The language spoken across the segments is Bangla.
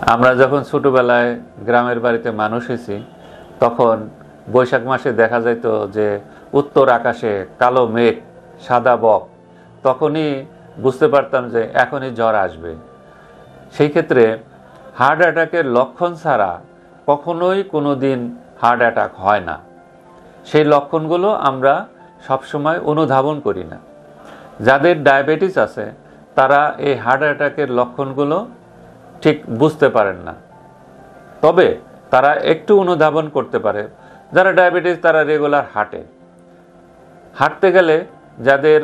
আমরা যখন ছোটবেলায় গ্রামের বাড়িতে মানুষ হয়েছি তখন বৈশাখ মাসে দেখা যেত যে উত্তর আকাশে কালো মেঘ সাদা বক, তখনই বুঝতে পারতাম যে এখনই ঝড় আসবে। সেই ক্ষেত্রে হার্ট অ্যাটাকের লক্ষণ ছাড়া কখনোই কোনো দিন হার্ট অ্যাটাক হয় না। সেই লক্ষণগুলো আমরা সবসময় অনুধাবন করি না। যাদের ডায়াবেটিস আছে তারা এই হার্ট অ্যাটাকের লক্ষণগুলো ঠিক বুঝতে পারেন না, তবে তারা একটু অনুধাবন করতে পারে। যারা ডায়াবেটিস তারা রেগুলার হাঁটতে গেলে যাদের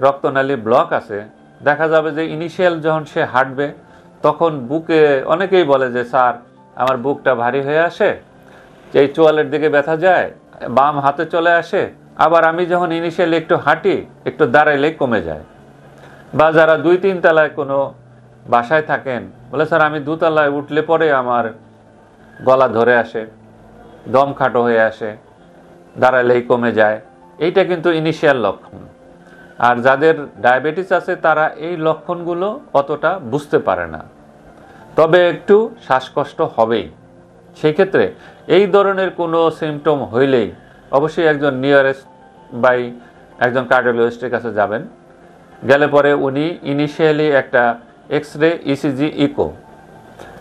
রক্তনালী ব্লক আছে দেখা যাবে যে ইনিশিয়াল যখন সে হাঁটবে তখন বুকে অনেকেই বলে যে স্যার আমার বুকটা ভারী হয়ে আসে, এই চোয়ালের দিকে ব্যথা যায়, বাম হাতে চলে আসে, আবার আমি যখন ইনিশিয়ালি একটু হাঁটি একটু দাঁড়াইলেই কমে যায়। বা যারা 2-3 তলায় কোনো বাসায় থাকেন বলে স্যার আমি 2 তলায় উঠলে পরে আমার গলা ধরে আসে, দম খাটো হয়ে আসে, দাঁড়ালেই কমে যায়। এইটা কিন্তু ইনিশিয়াল লক্ষণ। আর যাদের ডায়াবেটিস আছে তারা এই লক্ষণগুলো অতটা বুঝতে পারে না, তবে একটু শ্বাসকষ্ট হবেই। সেই ক্ষেত্রে এই ধরনের কোনো সিমটম হইলেই অবশ্যই একজন নিয়ারেস্ট বাই একজন কার্ডিওলজিস্টের কাছে যাবেন। গেলে পরে উনি ইনিশিয়ালি একটা এক্স-রে, ইসিজি, ইকো,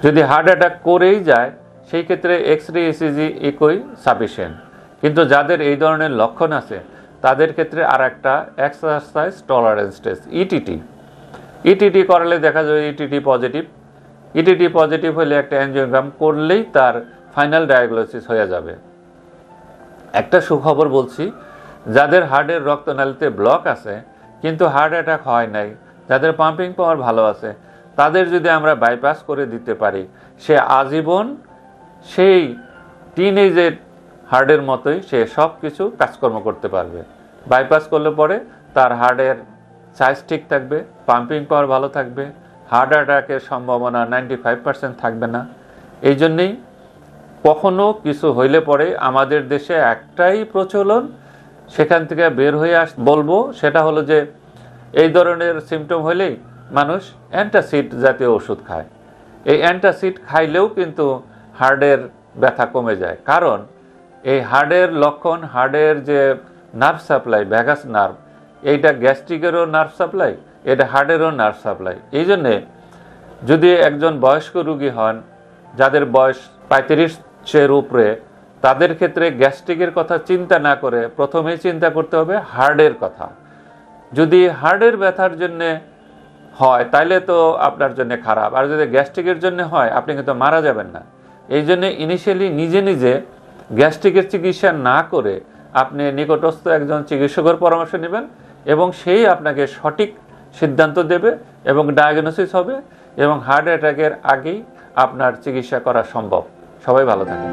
যদি হার্ট অ্যাটাক করেই যায় সেই ক্ষেত্রে এক্স-রে, ইসিজি, ইকোই সাফিসিয়েন্ট। কিন্তু যাদের এই ধরনের লক্ষণ আছে তাদের ক্ষেত্রে আর একটা এক্সারসাইজ টলারেন্স টেস্ট, ইটিটি করালে দেখা যাবে ইটিটি পজিটিভ হলে একটা অ্যাঞ্জিওগ্রাম করলেই তার ফাইনাল ডায়াগনোসিস হয়ে যাবে। একটা সুখবর বলছি, যাদের হার্টের রক্তনালীতে ব্লক আছে কিন্তু হার্ট অ্যাটাক হয় নাই, যাদের পাম্পিং পাওয়ার ভালো আছে, তাদের যদি আমরা বাইপাস করে দিতে পারি সে আজীবন সেই টিনেজের হার্টের মতোই সে সব কিছু কাজকর্ম করতে পারবে। বাইপাস করলে পরে তার হার্টের সাইজ ঠিক থাকবে, পাম্পিং পাওয়ার ভালো থাকবে, হার্ট অ্যাটাকের সম্ভাবনা 95% থাকবে না। এই জন্যেই কখনো কিছু হইলে পরে আমাদের দেশে একটাই প্রচলন, সেখান থেকে বের হয়ে বলবো, সেটা হলো যে এই ধরনের সিমটম হইলেই মানুষ অ্যান্টাসিড জাতীয় ওষুধ খায়। এই অ্যান্টাসিড খাইলেও কিন্তু হার্টের ব্যথা কমে যায়, কারণ এই হার্টের লক্ষণ, হার্টের যে নার্ভ সাপ্লাই, ভ্যাগাস নার্ভ, এইটা গ্যাস্ট্রিকেরও নার্ভ সাপ্লাই, এটা হার্টেরও নার্ভ সাপ্লাই। এই জন্যে যদি একজন বয়স্ক রোগী হন যাদের বয়স 35-এর উপরে, তাদের ক্ষেত্রে গ্যাস্ট্রিকের কথা চিন্তা না করে প্রথমেই চিন্তা করতে হবে হার্টের কথা। যদি হার্টের ব্যথার জন্যে হয় তাইলে তো আপনার জন্য খারাপ, আর যদি গ্যাস্ট্রিকের জন্য হয় আপনি কিন্তু মারা যাবেন না। এই জন্য ইনিশিয়ালি নিজে গ্যাস্ট্রিকের চিকিৎসা না করে আপনি নিকটস্থ একজন চিকিৎসকের পরামর্শ নেবেন এবং সেই আপনাকে সঠিক সিদ্ধান্ত দেবে এবং ডায়াগনোসিস হবে এবং হার্ট অ্যাটাকের আগেই আপনার চিকিৎসা করা সম্ভব। সবাই ভালো থাকেন।